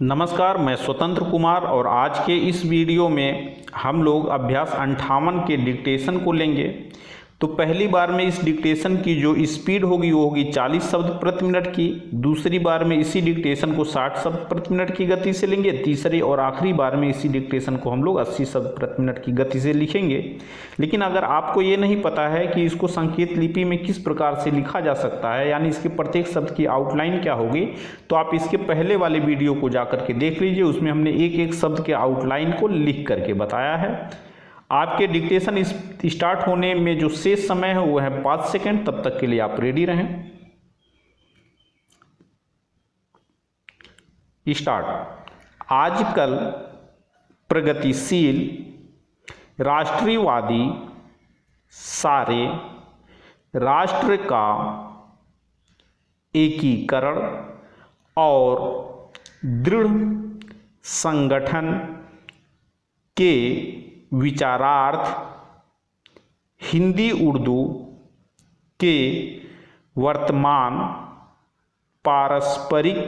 नमस्कार, मैं स्वतंत्र कुमार और आज के इस वीडियो में हम लोग अभ्यास 58 के डिक्टेशन को लेंगे। तो पहली बार में इस डिक्टेशन की जो स्पीड होगी वो होगी 40 शब्द प्रति मिनट की। दूसरी बार में इसी डिक्टेशन को 60 शब्द प्रति मिनट की गति से लेंगे। तीसरी और आखिरी बार में इसी डिक्टेशन को हम लोग 80 शब्द प्रति मिनट की गति से लिखेंगे। लेकिन अगर आपको ये नहीं पता है कि इसको संकेत लिपि में किस प्रकार से लिखा जा सकता है, यानी इसके प्रत्येक शब्द की आउटलाइन क्या होगी, तो आप इसके पहले वाले वीडियो को जा करके देख लीजिए। उसमें हमने एक एक शब्द के आउटलाइन को लिख करके बताया है। आपके डिक्टेशन स्टार्ट होने में जो शेष समय है वो है 5 सेकंड। तब तक के लिए आप रेडी रहें। स्टार्ट। आजकल प्रगतिशील राष्ट्रवादी सारे राष्ट्र का एकीकरण और दृढ़ संगठन के विचारार्थ हिंदी उर्दू के वर्तमान पारस्परिक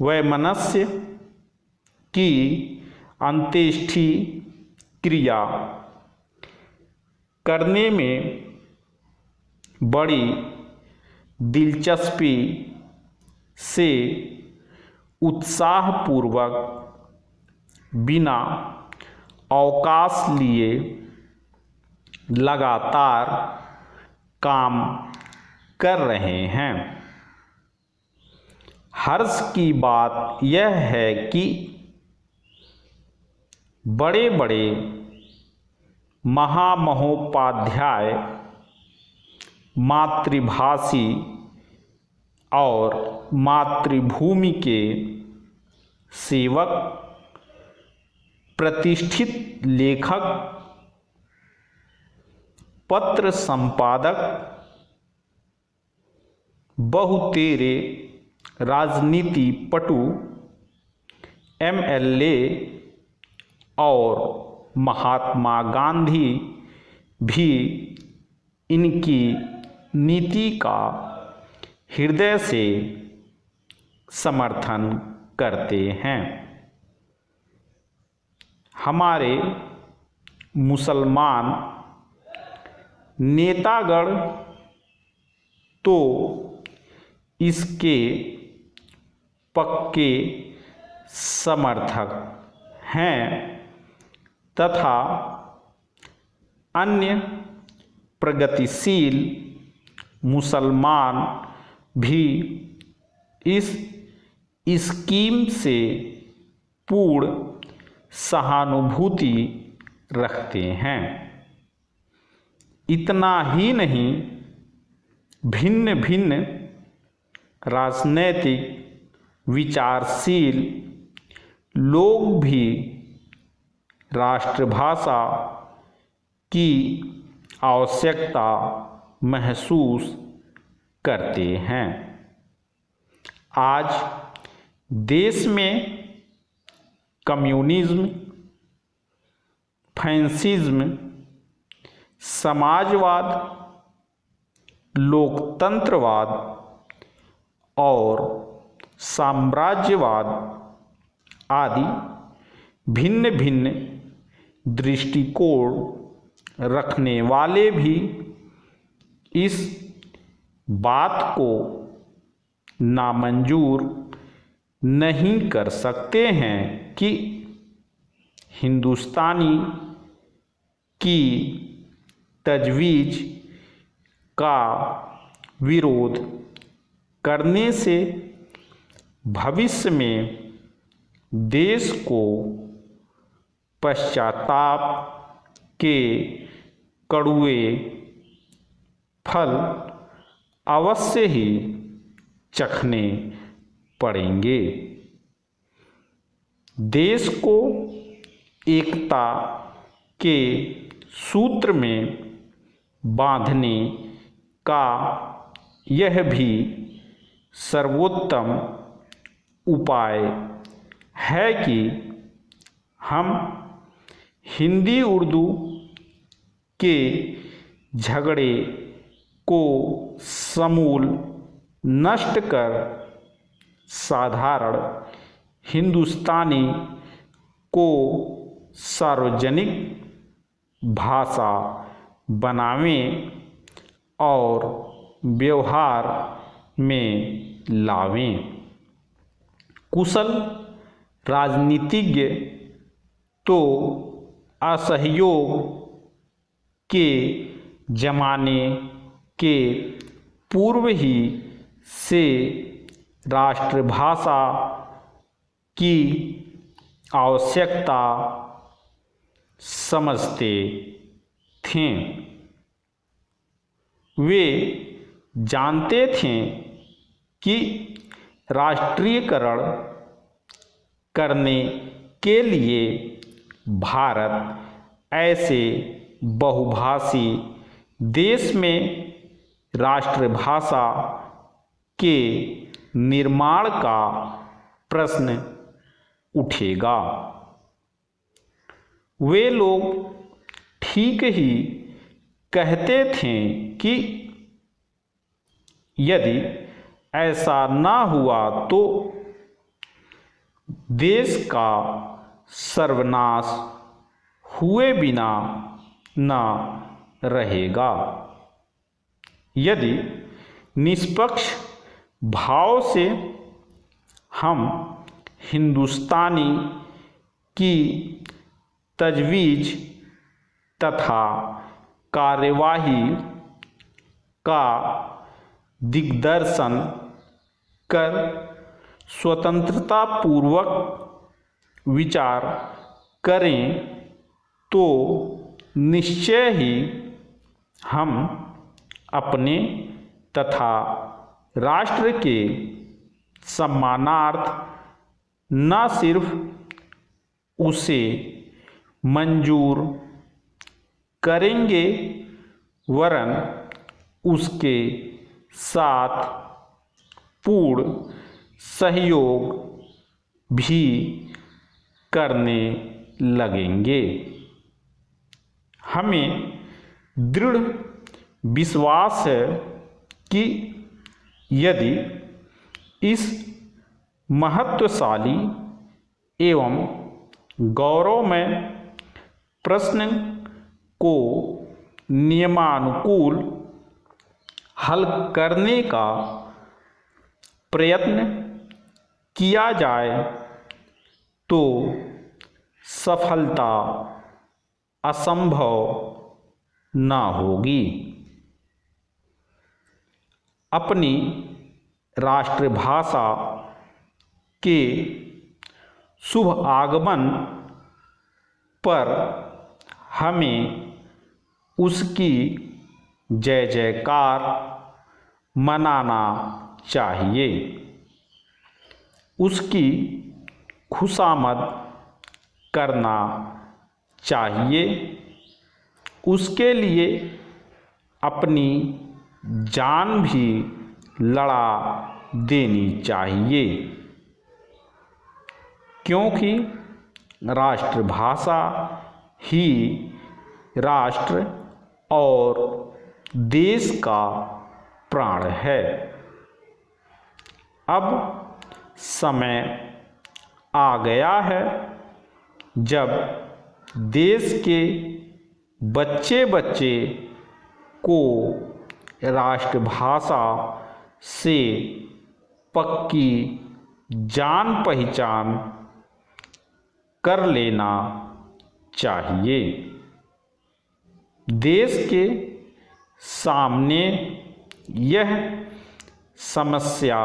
वैमनस्य की अंत्येष्टि क्रिया करने में बड़ी दिलचस्पी से उत्साहपूर्वक बिना अवकाश लिए लगातार काम कर रहे हैं। हर्ष की बात यह है कि बड़े बड़े महामहोपाध्याय, मातृभाषी और मातृभूमि के सेवक, प्रतिष्ठित लेखक, पत्र संपादक, बहुतेरे राजनीति पटु, MLA और महात्मा गांधी भी इनकी नीति का हृदय से समर्थन करते हैं। हमारे मुसलमान नेतागण तो इसके पक्के समर्थक हैं तथा अन्य प्रगतिशील मुसलमान भी इस स्कीम से पूर्ण सहानुभूति रखते हैं। इतना ही नहीं, भिन्न भिन्न राजनैतिक विचारशील लोग भी राष्ट्रभाषा की आवश्यकता महसूस करते हैं। आज देश में कम्युनिज्म, फैसिज्म, समाजवाद, लोकतंत्रवाद और साम्राज्यवाद आदि भिन्न भिन्न दृष्टिकोण रखने वाले भी इस बात को नामंजूर नहीं कर सकते हैं कि हिंदुस्तानी की तजवीज़ का विरोध करने से भविष्य में देश को पश्चाताप के कड़वे फल अवश्य ही चखने पड़ेंगे। देश को एकता के सूत्र में बांधने का यह भी सर्वोत्तम उपाय है कि हम हिंदी उर्दू के झगड़े को समूल नष्ट कर साधारण हिंदुस्तानी को सार्वजनिक भाषा बनावें और व्यवहार में लावें। कुशल राजनीतिज्ञ तो असहयोग के जमाने के पूर्व ही से राष्ट्रभाषा की आवश्यकता समझते थे। वे जानते थे कि राष्ट्रीयकरण करने के लिए भारत ऐसे बहुभाषी देश में राष्ट्रभाषा के निर्माण का प्रश्न उठेगा। वे लोग ठीक ही कहते थे कि यदि ऐसा ना हुआ तो देश का सर्वनाश हुए बिना न रहेगा। यदि निष्पक्ष भाव से हम हिंदुस्तानी की तजवीज़ तथा कार्यवाही का दिग्दर्शन कर स्वतंत्रता पूर्वक विचार करें तो निश्चय ही हम अपने तथा राष्ट्र के सम्मानार्थ न सिर्फ उसे मंजूर करेंगे वरन उसके साथ पूर्ण सहयोग भी करने लगेंगे। हमें दृढ़ विश्वास है कि यदि इस महत्वशाली एवं गौरवमय प्रश्न को नियमानुकूल हल करने का प्रयत्न किया जाए तो सफलता असंभव न होगी। अपनी राष्ट्रभाषा के शुभ आगमन पर हमें उसकी जय जयकार मनाना चाहिए, उसकी खुशामद करना चाहिए, उसके लिए अपनी जान भी लड़ा देनी चाहिए, क्योंकि राष्ट्रभाषा ही राष्ट्र और देश का प्राण है। अब समय आ गया है जब देश के बच्चे बच्चे को राष्ट्रभाषा से पक्की जान पहचान कर लेना चाहिए। देश के सामने यह समस्या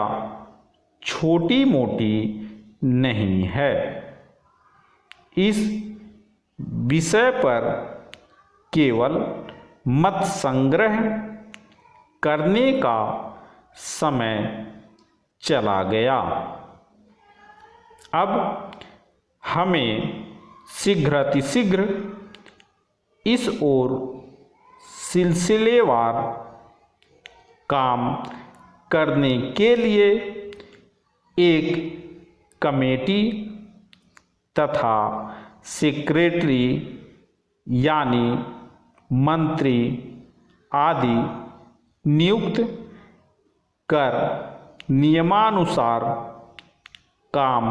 छोटी मोटी नहीं है। इस विषय पर केवल मत संग्रह करने का समय चला गया। अब हमें शीघ्रातिशीघ्र इस ओर सिलसिलेवार काम करने के लिए एक कमेटी तथा सेक्रेटरी यानी मंत्री आदि नियुक्त कर नियमानुसार काम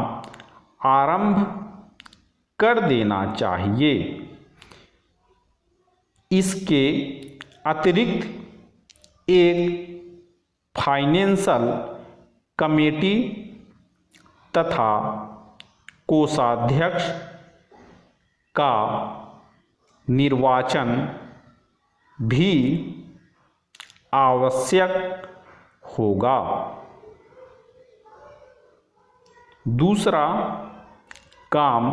आरंभ कर देना चाहिए। इसके अतिरिक्त एक फाइनेंशियल कमेटी तथा कोषाध्यक्ष का निर्वाचन भी आवश्यक होगा। दूसरा काम,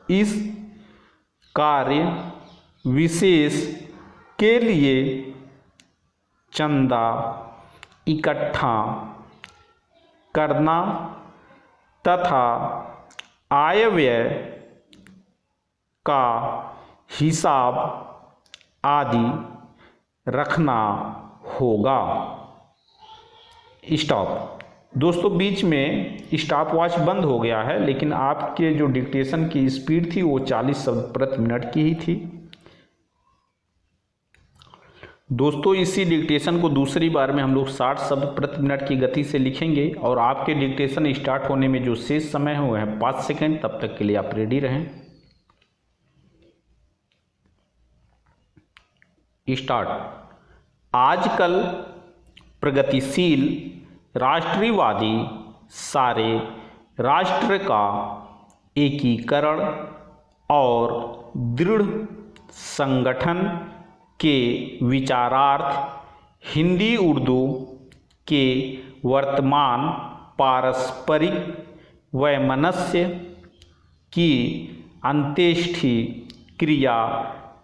इस कार्य विशेष के लिए चंदा इकट्ठा करना तथा आय व्यय का हिसाब आदि रखना होगा। स्टॉप। दोस्तों बीच में स्टॉप वॉच बंद हो गया है, लेकिन आपके जो डिक्टेशन की स्पीड थी वो 40 शब्द प्रति मिनट की ही थी। दोस्तों इसी डिक्टेशन को दूसरी बार में हम लोग 60 शब्द प्रति मिनट की गति से लिखेंगे और आपके डिक्टेशन स्टार्ट होने में जो शेष समय है वो है 5 सेकेंड। तब तक के लिए आप रेडी रहें। स्टार्ट। आजकल प्रगतिशील राष्ट्रवादी सारे राष्ट्र का एकीकरण और दृढ़ संगठन के विचारार्थ हिंदी उर्दू के वर्तमान पारस्परिक वैमनस्य की अंत्येष्टि क्रिया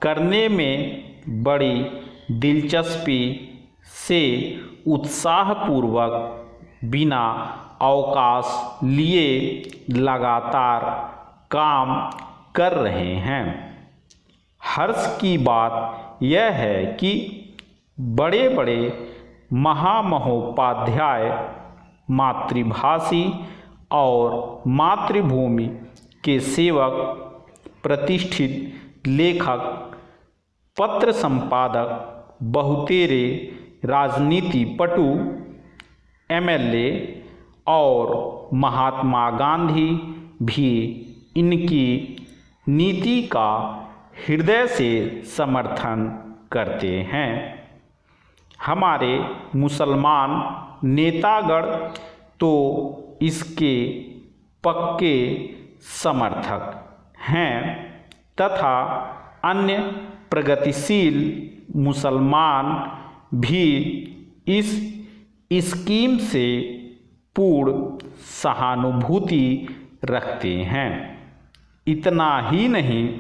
करने में बड़ी दिलचस्पी से उत्साहपूर्वक बिना अवकाश लिए लगातार काम कर रहे हैं। हर्ष की बात यह है कि बड़े बड़े महामहोपाध्याय, मातृभाषी और मातृभूमि के सेवक, प्रतिष्ठित लेखक, पत्र संपादक, बहुतेरे राजनीति पटु, एमएलए और महात्मा गांधी भी इनकी नीति का हृदय से समर्थन करते हैं। हमारे मुसलमान नेतागण तो इसके पक्के समर्थक हैं तथा अन्य प्रगतिशील मुसलमान भी इस स्कीम से पूर्ण सहानुभूति रखते हैं। इतना ही नहीं,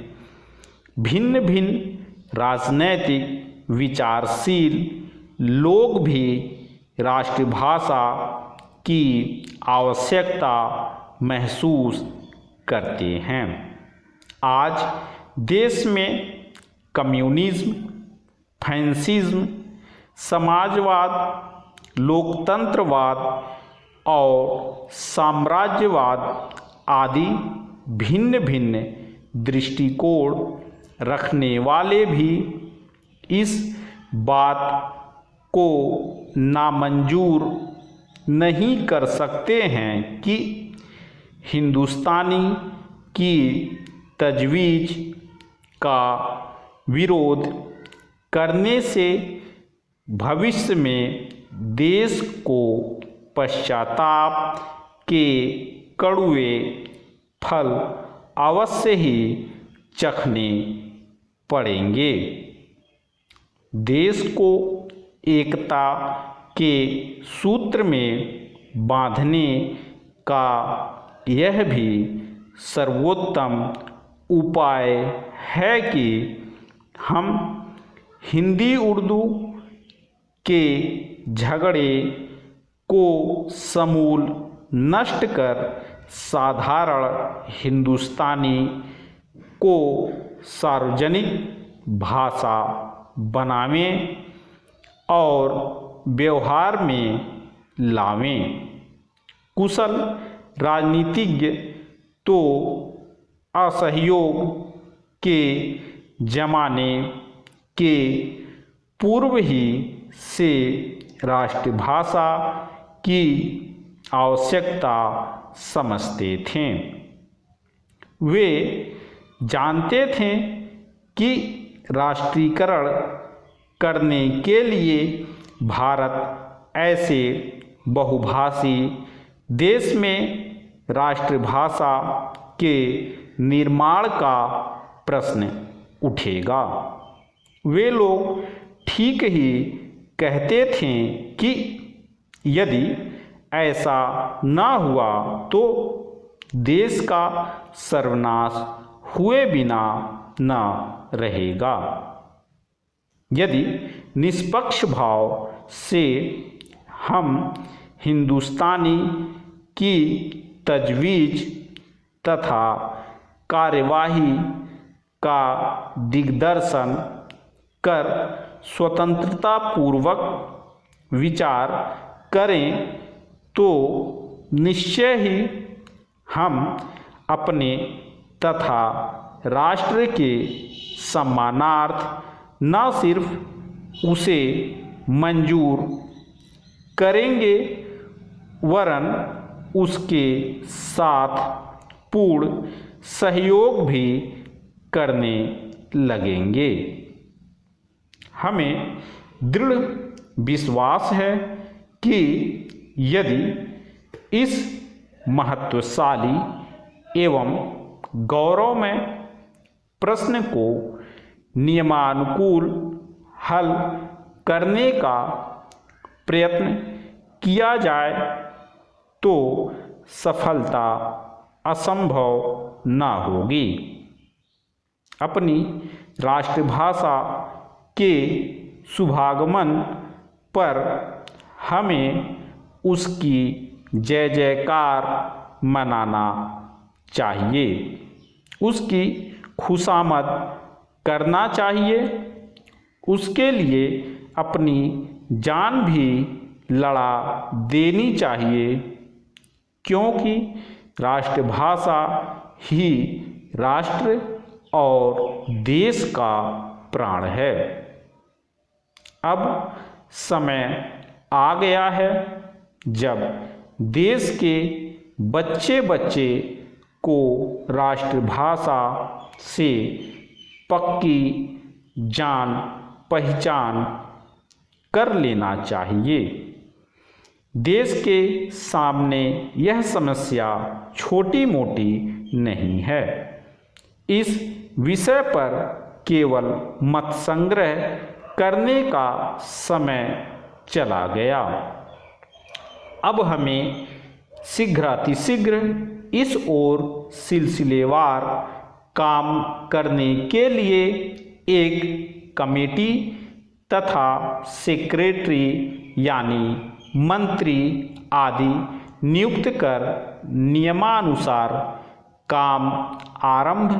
भिन्न भिन्न राजनैतिक विचारशील लोग भी राष्ट्रभाषा की आवश्यकता महसूस करते हैं। आज देश में कम्युनिज्म, फैसिज्म, समाजवाद, लोकतंत्रवाद और साम्राज्यवाद आदि भिन्न भिन्न दृष्टिकोण रखने वाले भी इस बात को नामंजूर नहीं कर सकते हैं कि हिंदुस्तानी की तजवीज़ का विरोध करने से भविष्य में देश को पश्चाताप के कड़वे फल अवश्य ही चखने पड़ेंगे। देश को एकता के सूत्र में बांधने का यह भी सर्वोत्तम उपाय है कि हम हिंदी उर्दू के झगड़े को समूल नष्ट कर साधारण हिंदुस्तानी को सार्वजनिक भाषा बनावें और व्यवहार में लावें। कुशल राजनीतिज्ञ तो असहयोग के जमाने के पूर्व ही से राष्ट्रभाषा की आवश्यकता समझते थे। वे जानते थे कि राष्ट्रीयकरण करने के लिए भारत ऐसे बहुभाषी देश में राष्ट्रभाषा के निर्माण का प्रश्न उठेगा। वे लोग ठीक ही कहते थे कि यदि ऐसा न हुआ तो देश का सर्वनाश हुए बिना न रहेगा। यदि निष्पक्ष भाव से हम हिंदुस्तानी की तजवीज़ तथा कार्यवाही का दिग्दर्शन कर स्वतंत्रता पूर्वक विचार करें तो निश्चय ही हम अपने तथा राष्ट्र के सम्मानार्थ न सिर्फ उसे मंजूर करेंगे वरन उसके साथ पूर्ण सहयोग भी करने लगेंगे। हमें दृढ़ विश्वास है कि यदि इस महत्वशाली एवं गौरवमय प्रश्न को नियमानुकूल हल करने का प्रयत्न किया जाए तो सफलता असंभव न होगी। अपनी राष्ट्रभाषा के शुभागमन पर हमें उसकी जय जयकार मनाना चाहिए, उसकी खुशामद करना चाहिए, उसके लिए अपनी जान भी लड़ा देनी चाहिए, क्योंकि राष्ट्रभाषा ही राष्ट्र और देश का प्राण है। अब समय आ गया है जब देश के बच्चे बच्चे को राष्ट्रभाषा से पक्की जान पहचान कर लेना चाहिए। देश के सामने यह समस्या छोटी मोटी नहीं है। इस विषय पर केवल मत संग्रह करने का समय चला गया। अब हमें शीघ्रातिशीघ्र इस ओर सिलसिलेवार काम करने के लिए एक कमेटी तथा सेक्रेटरी यानी मंत्री आदि नियुक्त कर नियमानुसार काम आरंभ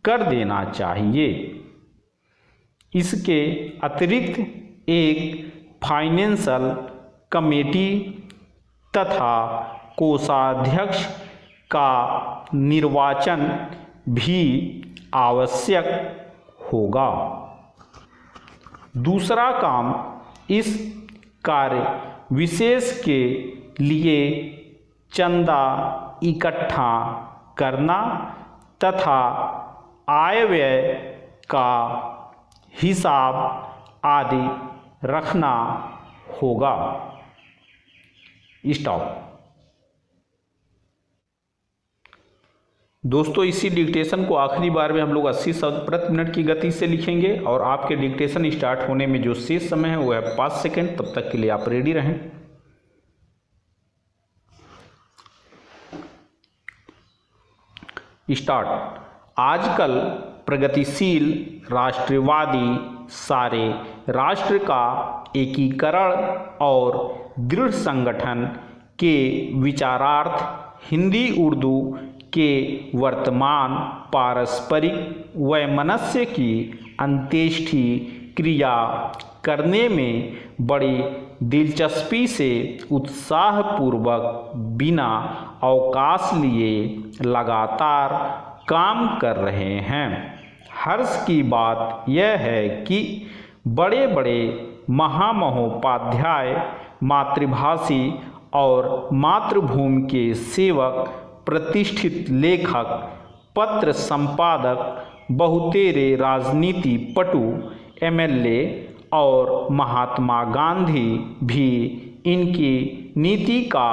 कर देना चाहिए। इसके अतिरिक्त एक फाइनेंशियल कमेटी तथा कोषाध्यक्ष का निर्वाचन भी आवश्यक होगा। दूसरा काम इस कार्य विशेष के लिए चंदा इकट्ठा करना तथा आय व्यय का हिसाब आदि रखना होगा। स्टॉप। दोस्तों, इसी डिक्टेशन को आखिरी बार में हम लोग 80 शब्द प्रति मिनट की गति से लिखेंगे और आपके डिक्टेशन स्टार्ट होने में जो शेष समय है वो है 5 सेकेंड। तब तक के लिए आप रेडी रहें। स्टार्ट। आजकल प्रगतिशील राष्ट्रवादी सारे राष्ट्र का एकीकरण और दृढ़ संगठन के विचारार्थ हिंदी उर्दू के वर्तमान पारस्परिक वैमनस्य की अंत्येष्टि क्रिया करने में बड़ी दिलचस्पी से उत्साहपूर्वक बिना अवकाश लिए लगातार काम कर रहे हैं। हर्ष की बात यह है कि बड़े बड़े महामहोपाध्याय मातृभाषी और मातृभूमि के सेवक, प्रतिष्ठित लेखक, पत्र संपादक, बहुतेरे राजनीति पटु, एमएलए और महात्मा गांधी भी इनकी नीति का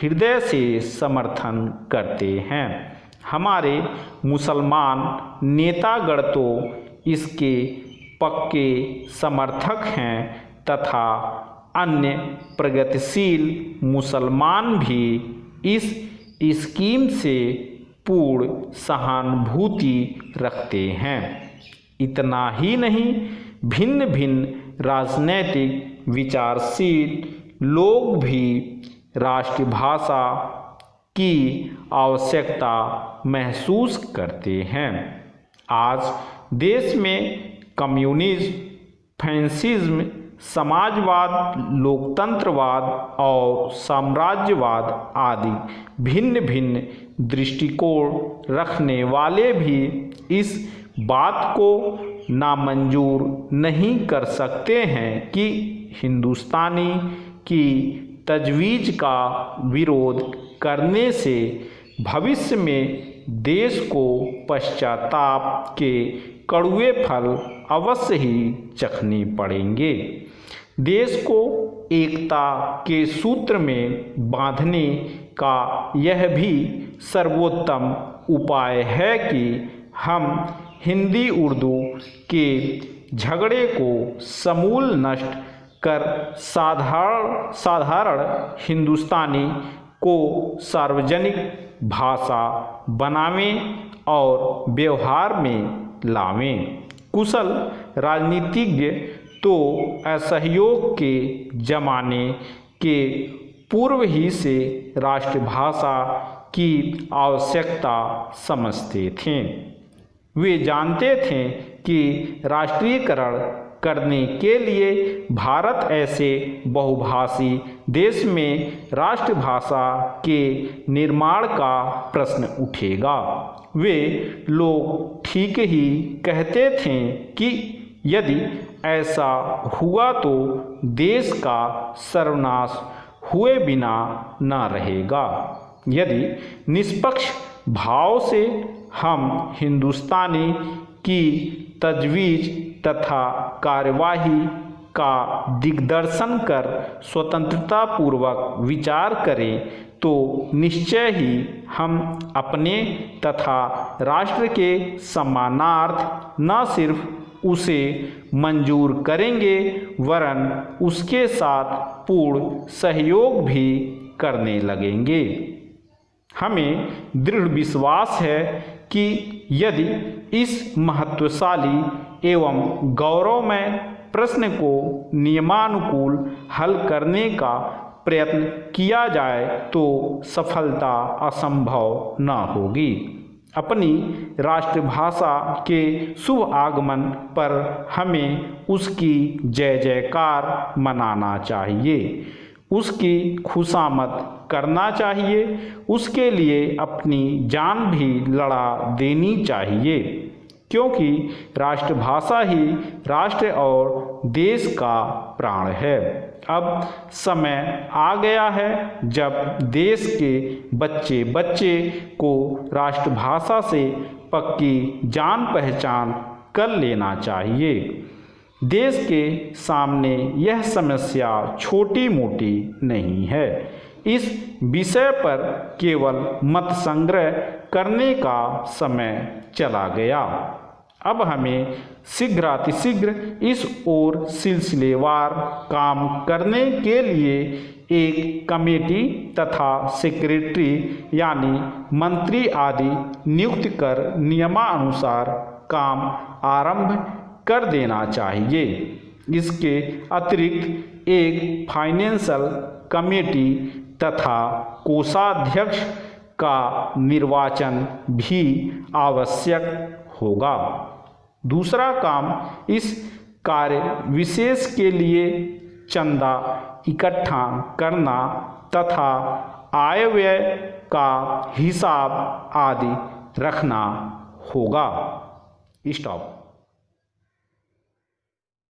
हृदय से समर्थन करते हैं। हमारे मुसलमान नेतागण तो इसके पक्के समर्थक हैं तथा अन्य प्रगतिशील मुसलमान भी इस स्कीम से पूर्ण सहानुभूति रखते हैं। इतना ही नहीं, भिन्न भिन्न राजनैतिक विचारशील लोग भी राष्ट्रभाषा की आवश्यकता महसूस करते हैं। आज देश में कम्युनिज्म, फैसिज्म, समाजवाद, लोकतंत्रवाद और साम्राज्यवाद आदि भिन्न भिन्न दृष्टिकोण रखने वाले भी इस बात को नामंजूर नहीं कर सकते हैं कि हिंदुस्तानी की तजवीज़ का विरोध करने से भविष्य में देश को पश्चाताप के कड़वे फल अवश्य ही चखने पड़ेंगे। देश को एकता के सूत्र में बांधने का यह भी सर्वोत्तम उपाय है कि हम हिंदी उर्दू के झगड़े को समूल नष्ट कर साधारण हिंदुस्तानी को सार्वजनिक भाषा बनावें और व्यवहार में लावें। कुशल राजनीतिज्ञ तो असहयोग के जमाने के पूर्व ही से राष्ट्रभाषा की आवश्यकता समझते थे। वे जानते थे कि राष्ट्रीयकरण करने के लिए भारत ऐसे बहुभाषी देश में राष्ट्रभाषा के निर्माण का प्रश्न उठेगा। वे लोग ठीक ही कहते थे कि यदि ऐसा हुआ तो देश का सर्वनाश हुए बिना न रहेगा। यदि निष्पक्ष भाव से हम हिंदुस्तानी की तजवीज़ तथा कार्यवाही का दिग्दर्शन कर स्वतंत्रता पूर्वक विचार करें तो निश्चय ही हम अपने तथा राष्ट्र के सम्मानार्थ न सिर्फ उसे मंजूर करेंगे वरन उसके साथ पूर्ण सहयोग भी करने लगेंगे। हमें दृढ़ विश्वास है कि यदि इस महत्वशाली एवं गौरवमय प्रश्न को नियमानुकूल हल करने का प्रयत्न किया जाए तो सफलता असंभव न होगी। अपनी राष्ट्रभाषा के शुभ आगमन पर हमें उसकी जय जयकार मनाना चाहिए, उसकी खुशामद करना चाहिए, उसके लिए अपनी जान भी लड़ा देनी चाहिए, क्योंकि राष्ट्रभाषा ही राष्ट्र और देश का प्राण है। अब समय आ गया है जब देश के बच्चे बच्चे को राष्ट्रभाषा से पक्की जान पहचान कर लेना चाहिए। देश के सामने यह समस्या छोटी मोटी नहीं है। इस विषय पर केवल मत संग्रह करने का समय चला गया। अब हमें शीघ्रातिशीघ्र इस ओर सिलसिलेवार काम करने के लिए एक कमेटी तथा सेक्रेटरी यानी मंत्री आदि नियुक्त कर नियमानुसार काम आरंभ कर देना चाहिए। इसके अतिरिक्त एक फाइनेंशियल कमेटी तथा कोषाध्यक्ष का निर्वाचन भी आवश्यक होगा। दूसरा काम इस कार्य विशेष के लिए चंदा इकट्ठा करना तथा आय व्यय का हिसाब आदि रखना होगा। स्टॉप।